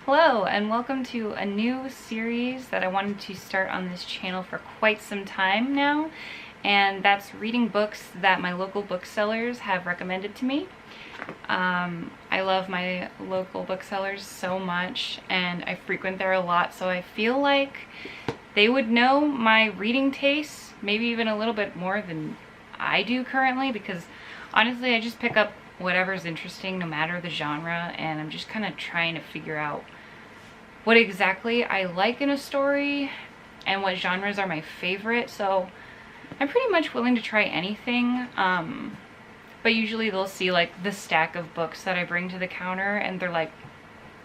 Hello and welcome to a new series that I wanted to start on this channel for quite some time now, and that's reading books that my local booksellers have recommended to me. I love my local booksellers so much and I frequent there a lot, so I feel like they would know my reading tastes, maybe even a little bit more than I do currently, because honestly I just pick up whatever's interesting no matter the genre, and I'm just kind of trying to figure out what exactly I like in a story and what genres are my favorite. So I'm pretty much willing to try anything, but usually they'll see like the stack of books that I bring to the counter and they're like,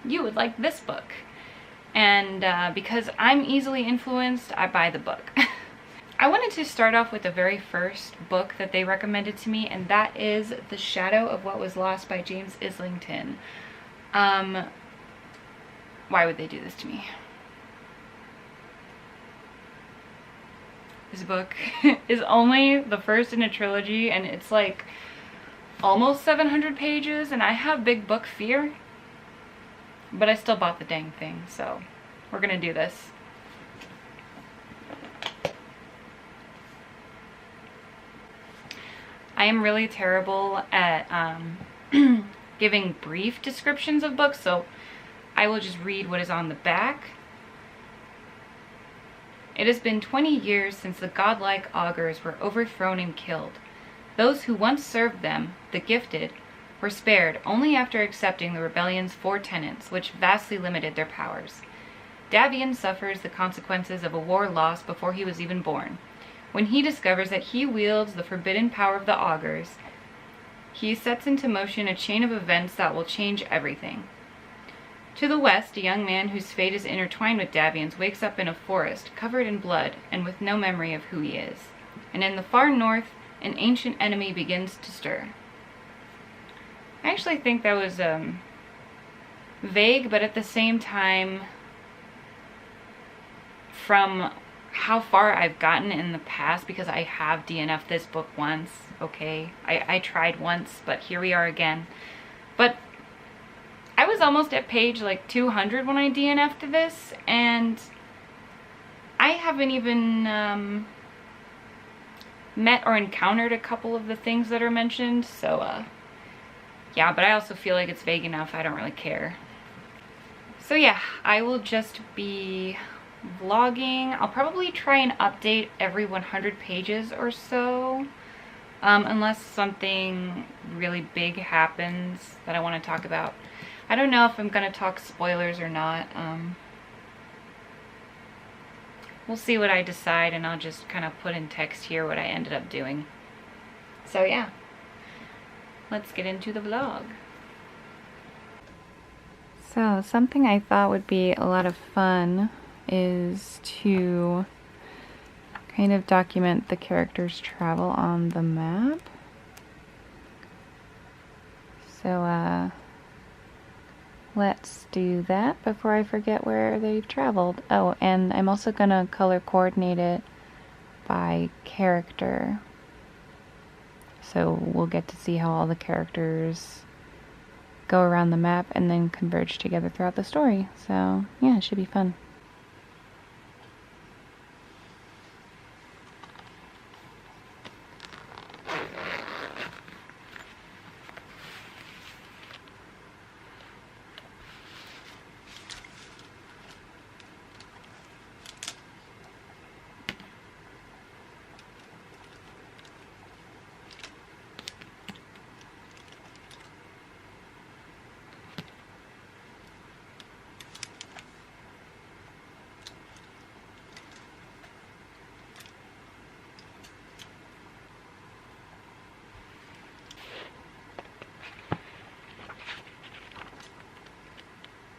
you would like this book, and because I'm easily influenced, I buy the book. I wanted to start off with the very first book that they recommended to me, and that is The Shadow of What Was Lost by James Islington. Why would they do this to me? This book is only the first in a trilogy, and it's like almost 700 pages, and I have big book fear, but I still bought the dang thing, so we're gonna do this. I am really terrible at giving brief descriptions of books, so I will just read what is on the back. It has been 20 years since the godlike augurs were overthrown and killed. Those who once served them, the gifted, were spared only after accepting the rebellion's 4 tenets, which vastly limited their powers. Davian suffers the consequences of a war lost before he was even born. When he discovers that he wields the forbidden power of the augurs, he sets into motion a chain of events that will change everything. To the west, a young man whose fate is intertwined with Davian's wakes up in a forest, covered in blood, and with no memory of who he is. And in the far north, an ancient enemy begins to stir. I actually think that was vague, but at the same time, from how far I've gotten in the past, because I have DNF'd this book once, okay? I tried once, but here we are again. But I was almost at page like 200 when I DNF'd this, and I haven't even met or encountered a couple of the things that are mentioned, so yeah, but I also feel like it's vague enough, I don't really care. So yeah, I will just be vlogging. I'll probably try and update every 100 pages or so, unless something really big happens that I want to talk about. I don't know if I'm gonna talk spoilers or not. We'll see what I decide, and I'll just kind of put in text here what I ended up doing. So yeah, let's get into the vlog. So something I thought would be a lot of fun is to kind of document the characters' travel on the map. So let's do that before I forget where they've traveled. Oh, and I'm also gonna color coordinate it by character, so we'll get to see how all the characters go around the map and then converge together throughout the story. So yeah, it should be fun.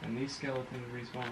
And these skeletons respawn.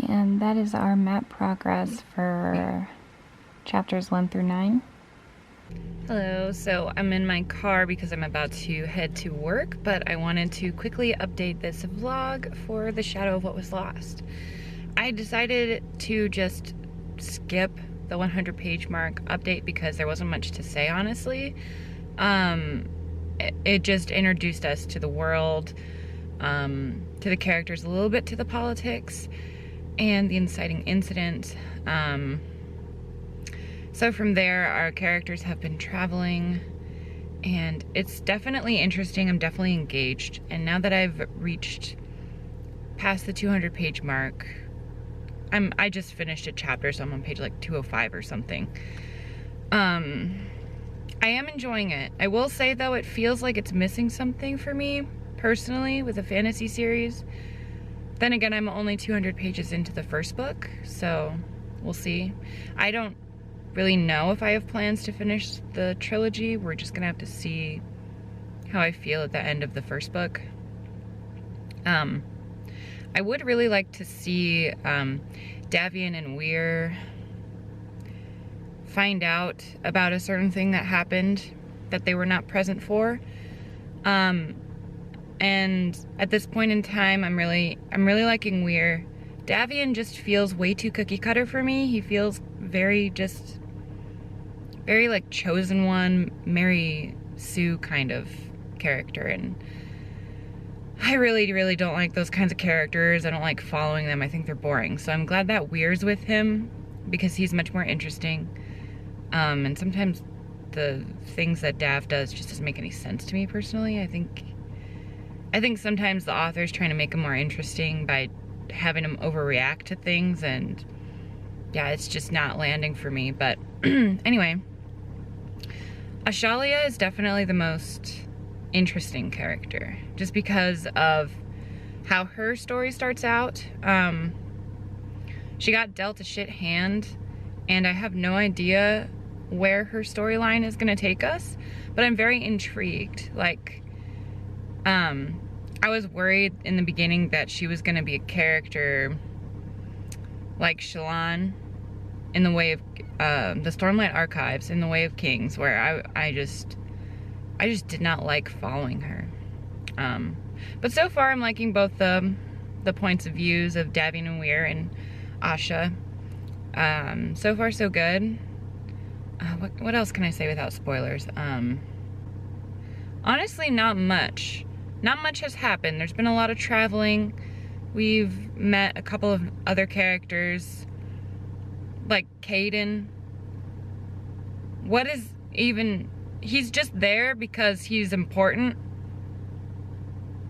And that is our map progress for chapters 1 through 9. Hello, so I'm in my car because I'm about to head to work, but I wanted to quickly update this vlog for The Shadow of What Was Lost. I decided to just skip the 100-page mark update because there wasn't much to say, honestly. It just introduced us to the world, to the characters, a little bit to the politics, and the inciting incident. So from there, our characters have been traveling, and it's definitely interesting. I'm definitely engaged. And now that I've reached past the 200-page mark, I just finished a chapter, so I'm on page like 205 or something. I am enjoying it. I will say though, it feels like it's missing something for me personally with a fantasy series. Then again, I'm only 200 pages into the first book, so we'll see. I don't really know if I have plans to finish the trilogy. We're just gonna have to see how I feel at the end of the first book. I would really like to see Davian and Weir find out about a certain thing that happened that they were not present for. And at this point in time, I'm really liking Weir. Davian just feels way too cookie cutter for me. He feels very like chosen one, Mary Sue kind of character, and I really don't like those kinds of characters. I don't like following them. I think they're boring. So I'm glad that Weir's with him because he's much more interesting. And sometimes the things that Dav does just doesn't make any sense to me personally. I think sometimes the author's trying to make him more interesting by having him overreact to things, and yeah, it's just not landing for me. But anyway, Ashalia is definitely the most interesting character just because of how her story starts out. She got dealt a shit hand, and I have no idea where her storyline is gonna take us, but I'm very intrigued. Like, I was worried in the beginning that she was gonna be a character like Shallan in the Way of the Stormlight Archives, in the Way of Kings, where I just did not like following her. But so far I'm liking both the points of views of Davian and Weir and Asha. So far so good. What else can I say without spoilers? Honestly, not much. Not much has happened. There's been a lot of traveling. We've met a couple of other characters, like Caden. What is even... He's just there because he's important,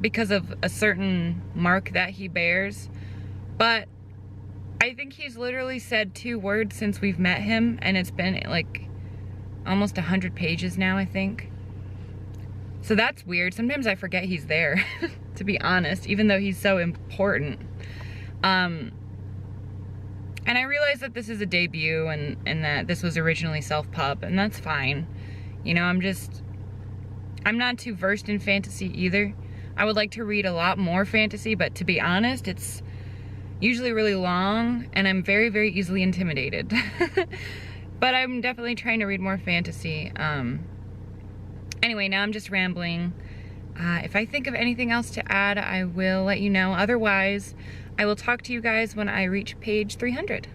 because of a certain mark that he bears. But I think he's literally said 2 words since we've met him, and it's been like almost 100 pages now, I think. So that's weird. Sometimes I forget he's there, to be honest, even though he's so important. And I realize that this is a debut and that this was originally self-pub, and that's fine. You know, I'm not too versed in fantasy either. I would like to read a lot more fantasy, but to be honest, it's usually really long, and I'm very, very easily intimidated. But I'm definitely trying to read more fantasy. Anyway, now I'm just rambling. If I think of anything else to add, I will let you know. Otherwise, I will talk to you guys when I reach page 300.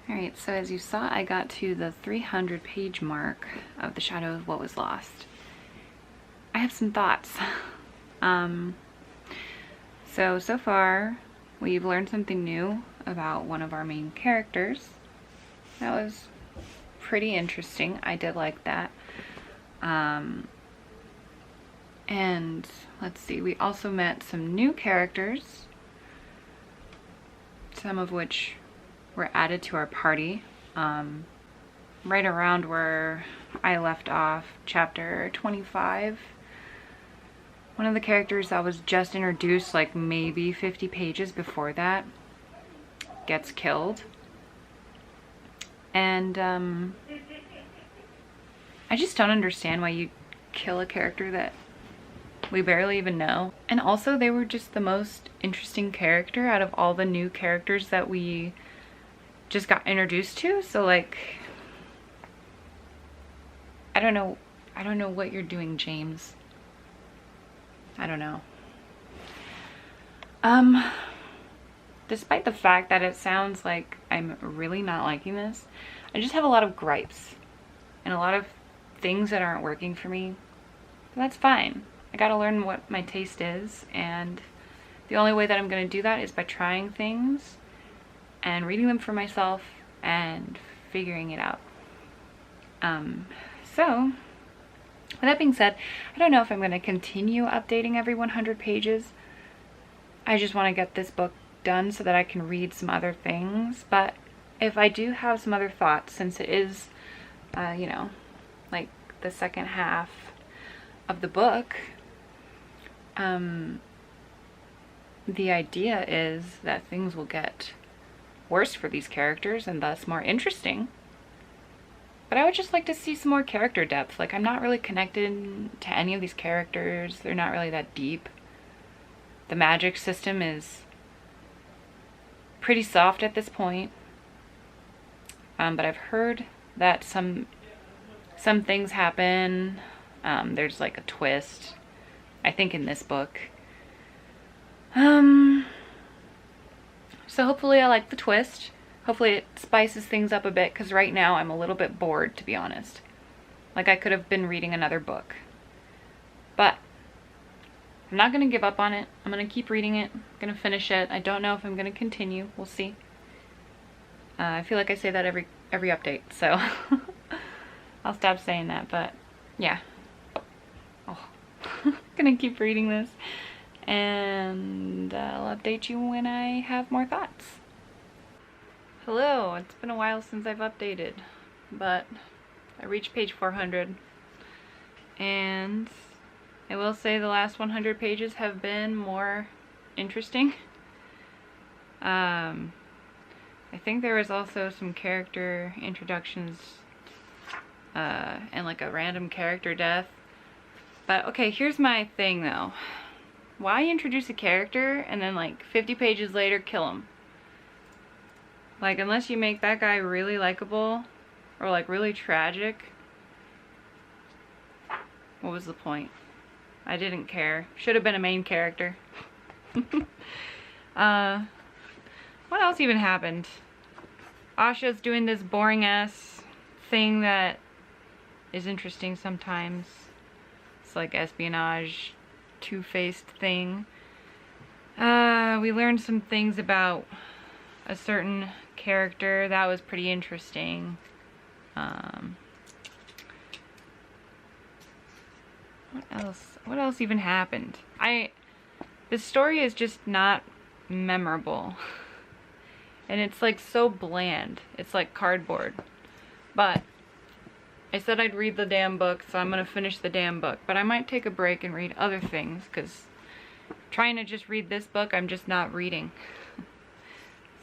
Alright, so as you saw, I got to the 300 page mark of The Shadow of What Was Lost. I have some thoughts. So far, we've learned something new about one of our main characters. That was pretty interesting. I did like that. And let's see, we also met some new characters, some of which were added to our party right around where I left off, chapter 25. One of the characters that was just introduced like maybe 50 pages before that gets killed. And I just don't understand why you kill a character that we barely even know. And also they were just the most interesting character out of all the new characters that we just got introduced to. So like, I don't know what you're doing, James. I don't know. Despite the fact that it sounds like I'm really not liking this, I just have a lot of gripes and a lot of things that aren't working for me. But that's fine. I gotta learn what my taste is, and the only way that I'm gonna do that is by trying things and reading them for myself and figuring it out. So with that being said, I don't know if I'm gonna continue updating every 100 pages. I just want to get this book done so that I can read some other things. But if I do have some other thoughts, since it is, you know, like the second half of the book, the idea is that things will get worse for these characters and thus more interesting. But I would just like to see some more character depth. Like, I'm not really connected to any of these characters. They're not really that deep. The magic system is pretty soft at this point. But I've heard that some things happen. There's like a twist, I think, in this book. So hopefully I like the twist. Hopefully it spices things up a bit, because right now I'm a little bit bored, to be honest. Like, I could have been reading another book. But I'm not going to give up on it. I'm going to keep reading it. I'm going to finish it. I don't know if I'm going to continue. We'll see. I feel like I say that every update, so I'll stop saying that, but yeah. Oh. Gonna keep reading this, and I'll update you when I have more thoughts. Hello, it's been a while since I've updated, but I reached page 400, and I will say the last 100 pages have been more interesting. I think there was also some character introductions and like a random character death. But okay, here's my thing though. Why introduce a character and then like 50 pages later kill him? Like, unless you make that guy really likable or like really tragic, what was the point? I didn't care. Should have been a main character. What else even happened? Asha's doing this boring ass thing that is interesting sometimes. It's like espionage, two-faced thing. We learned some things about a certain character that was pretty interesting. What else even happened? The story is just not memorable. And it's like so bland. It's like cardboard. But I said I'd read the damn book, so I'm gonna finish the damn book. But I might take a break and read other things, because trying to just read this book, I'm just not reading.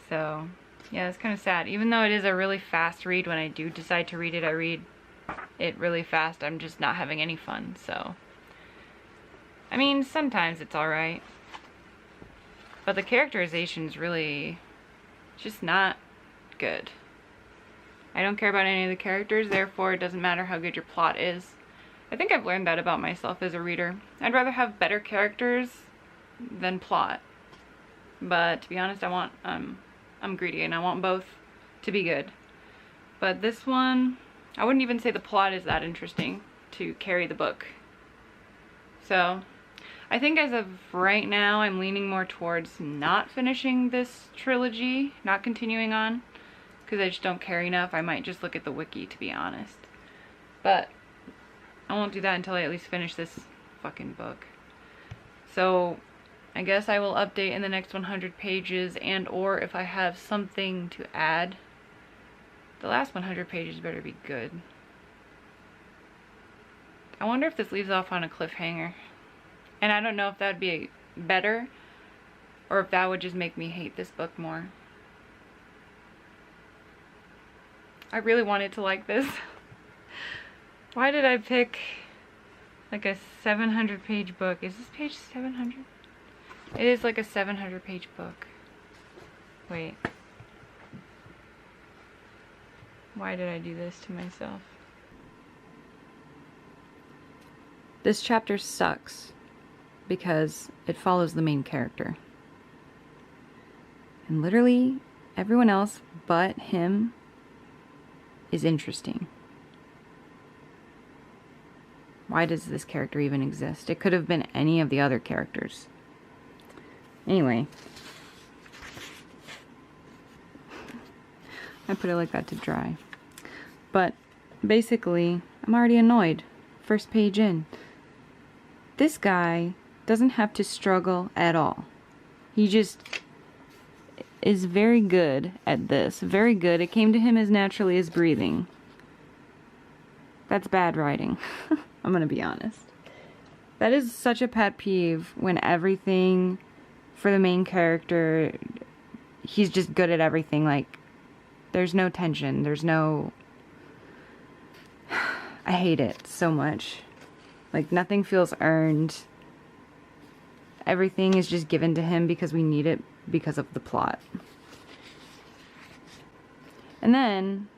So yeah, it's kind of sad. Even though it is a really fast read, when I do decide to read it, I read it really fast. I'm just not having any fun, so. I mean, sometimes it's alright. But the characterization is really just not good. I don't care about any of the characters, therefore it doesn't matter how good your plot is. I think I've learned that about myself as a reader. I'd rather have better characters than plot. But to be honest, I'm greedy and I want both to be good. But this one, I wouldn't even say the plot is that interesting to carry the book. So I think as of right now, I'm leaning more towards not finishing this trilogy, not continuing on, because I just don't care enough. I might just look at the wiki, to be honest. But I won't do that until I at least finish this fucking book. So I guess I will update in the next 100 pages, and or if I have something to add. The last 100 pages better be good. I wonder if this leaves off on a cliffhanger. And I don't know if that would be better or if that would just make me hate this book more. I really wanted to like this. Why did I pick like a 700 page book? Is this page 700? It is like a 700 page book. Wait. Why did I do this to myself? This chapter sucks because it follows the main character. And literally everyone else but him is interesting. Why does this character even exist? It could have been any of the other characters. Anyway. I put it like that to dry. But basically, I'm already annoyed. First page in. This guy doesn't have to struggle at all. He just is very good at this. Very good. It came to him as naturally as breathing. That's bad writing. I'm gonna be honest. That is such a pet peeve when everything for the main character, he's just good at everything. Like, there's no tension. There's no... I hate it so much. Like, nothing feels earned. Everything is just given to him because we need it because of the plot. And then,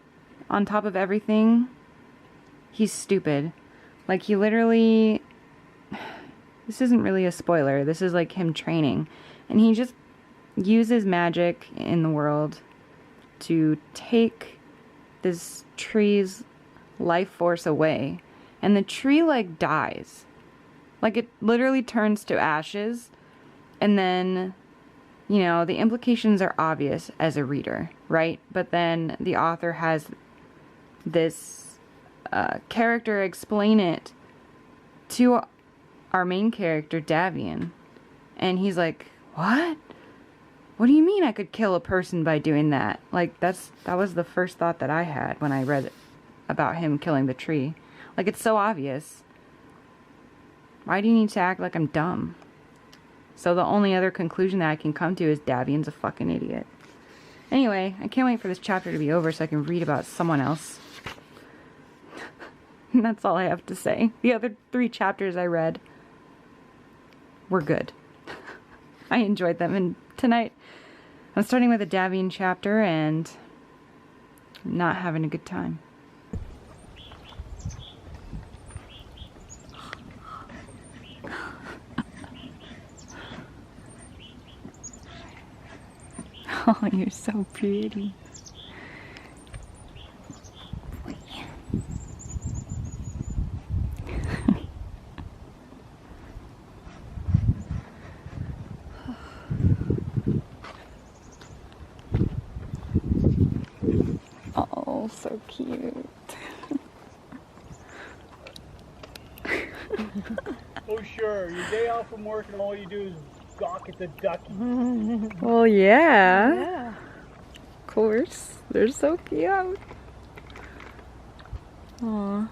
on top of everything, he's stupid. Like, he literally... This isn't really a spoiler. This is like him training. And he just uses magic in the world to take this tree's life force away. And the tree, like, dies. Like, it literally turns to ashes. And then, you know, the implications are obvious as a reader, right? But then the author has this character explain it to our main character, Davian. And he's like, what? What do you mean I could kill a person by doing that? Like, that was the first thought that I had when I read about him killing the tree. Like, it's so obvious. Why do you need to act like I'm dumb? So the only other conclusion that I can come to is Davian's a fucking idiot. Anyway, I can't wait for this chapter to be over so I can read about someone else. And that's all I have to say. The other 3 chapters I read were good. I enjoyed them, and tonight I'm starting with a Davian chapter and not having a good time. Oh, you're so pretty. Oh, so cute. Oh sure, your day off from work and all you do is gawk at the ducky. Well, yeah. Yeah. Of course. They're so cute. Aw.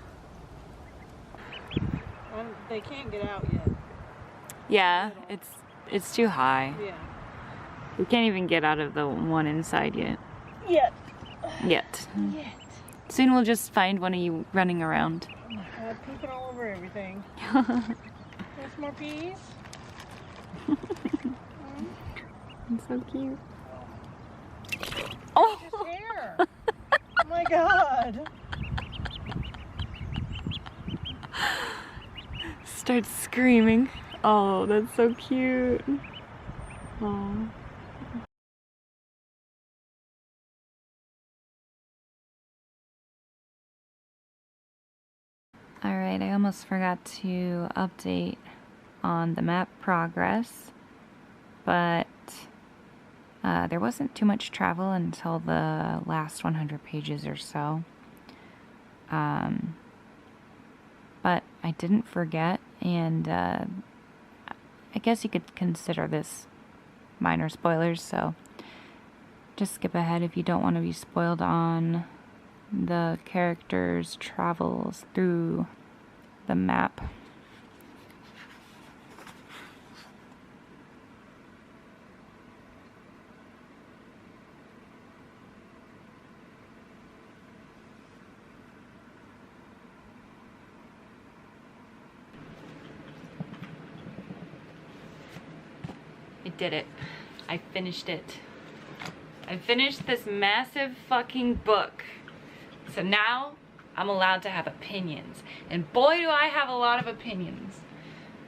They can't get out yet. Yeah, it's too high. Yeah. We can't even get out of the one inside yet. Yet. Yet. Yet. Soon we'll just find one of you running around. Oh my god, pooping all over everything. Want some more peas? It's so cute. Oh! His hair! Oh my god! Starts screaming. Oh, that's so cute. Oh. Alright, I almost forgot to update on the map progress, but there wasn't too much travel until the last 100 pages or so. But I didn't forget, and I guess you could consider this minor spoilers, so just skip ahead if you don't want to be spoiled on the characters' travels through the map. did it. I finished it. I finished this massive fucking book. So now I'm allowed to have opinions. And boy, do I have a lot of opinions.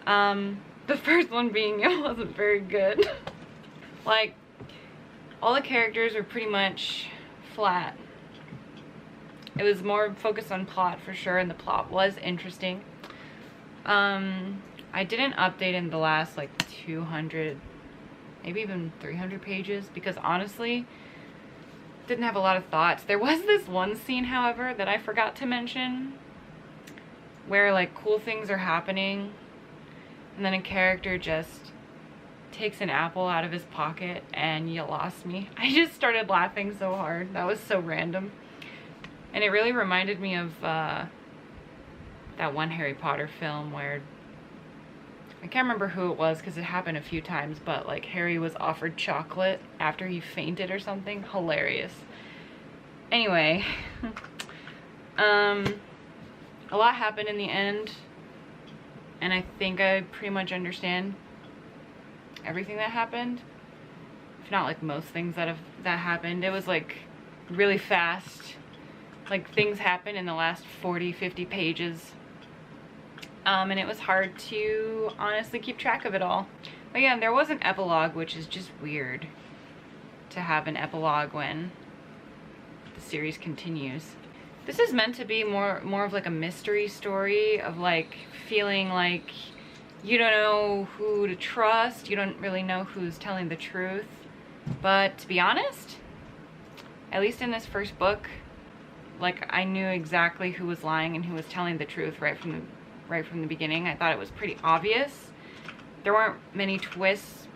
The first one being it wasn't very good. Like, all the characters were pretty much flat. It was more focused on plot for sure, and the plot was interesting. I didn't update in the last like 200, maybe even 300 pages, because honestly, didn't have a lot of thoughts. There was this one scene, however, that I forgot to mention, where like cool things are happening, and then a character just takes an apple out of his pocket, and you lost me. I just started laughing so hard. That was so random. And it really reminded me of that one Harry Potter film where, I can't remember who it was because it happened a few times, but like Harry was offered chocolate after he fainted or something. Hilarious. Anyway, a lot happened in the end, and I think I pretty much understand everything that happened. If not like most things that happened. It was like really fast. Like things happen in the last 40-50 pages. And it was hard to honestly keep track of it all. But yeah, there was an epilogue, which is just weird to have an epilogue when the series continues. This is meant to be more of like a mystery story of like feeling like you don't know who to trust, you don't really know who's telling the truth. But to be honest, at least in this first book, like I knew exactly who was lying and who was telling the truth right from the beginning. I thought it was pretty obvious. There weren't many twists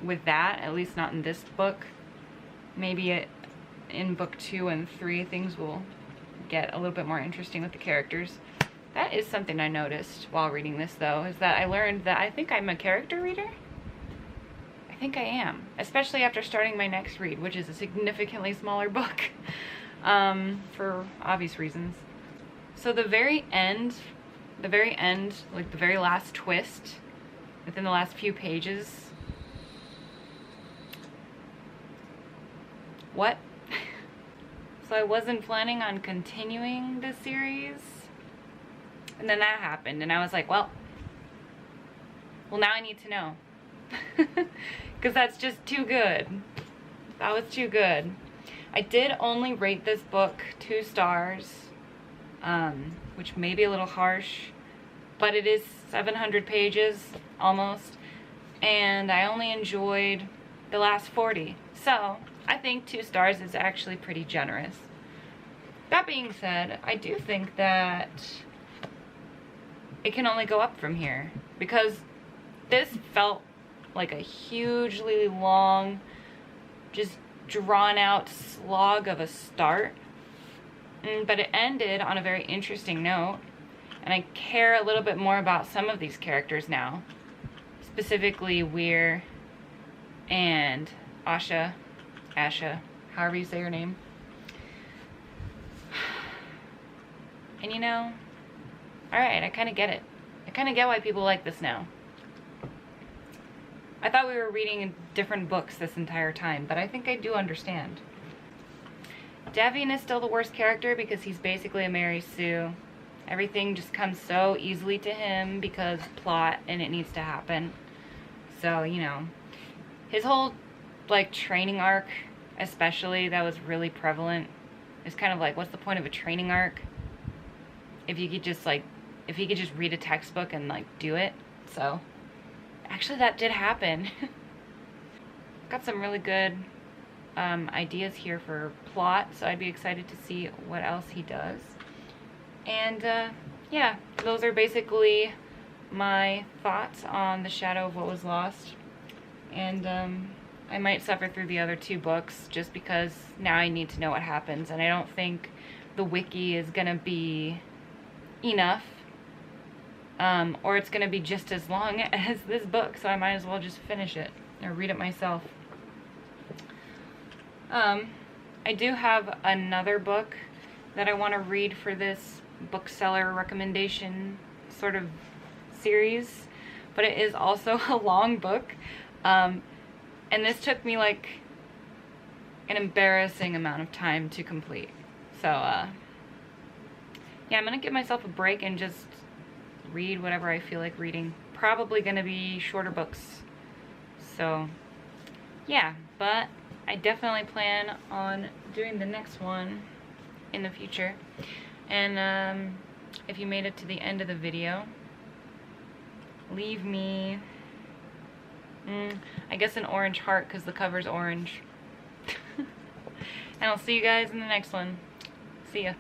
with that, at least not in this book. Maybe in book 2 and 3 things will get a little bit more interesting with the characters. That is something I noticed while reading this though, is that I learned that I think I'm a character reader. I think I am, especially after starting my next read, which is a significantly smaller book. For obvious reasons. So the very end, like the very last twist within the last few pages. What? So I wasn't planning on continuing this series, and then that happened, and I was like, well now I need to know. Because that's just too good. That was too good. I did only rate this book 2 stars, which may be a little harsh, but it is 700 pages almost, and I only enjoyed the last 40. So I think 2 stars is actually pretty generous. That being said, I do think that it can only go up from here, because this felt like a hugely long, just drawn out slog of a start, but it ended on a very interesting note, and I care a little bit more about some of these characters now, specifically Weir and Asha, however you say her name. And you know, alright, I kind of get it. I kind of get why people like this now. I thought we were reading different books this entire time, but I think I do understand. Devin is still the worst character because he's basically a Mary Sue. Everything just comes so easily to him because plot and it needs to happen. So, you know, his whole like training arc, especially, that was really prevalent. It's kind of like, what's the point of a training arc if you could just like, if he could just read a textbook and like do it? So actually that did happen. Got some really good ideas here for plot, so I'd be excited to see what else he does. And yeah, those are basically my thoughts on The Shadow of What Was Lost. And I might suffer through the other 2 books just because now I need to know what happens, and I don't think the wiki is gonna be enough. Or it's gonna be just as long as this book, so I might as well just finish it or read it myself. I do have another book that I want to read for this bookseller recommendation sort of series, but it is also a long book. And this took me like an embarrassing amount of time to complete. So, yeah, I'm gonna give myself a break and just read whatever I feel like reading. Probably gonna be shorter books. So, yeah, but I definitely plan on doing the next one in the future. And if you made it to the end of the video, leave me, I guess an orange heart because the cover's orange. And I'll see you guys in the next one. See ya.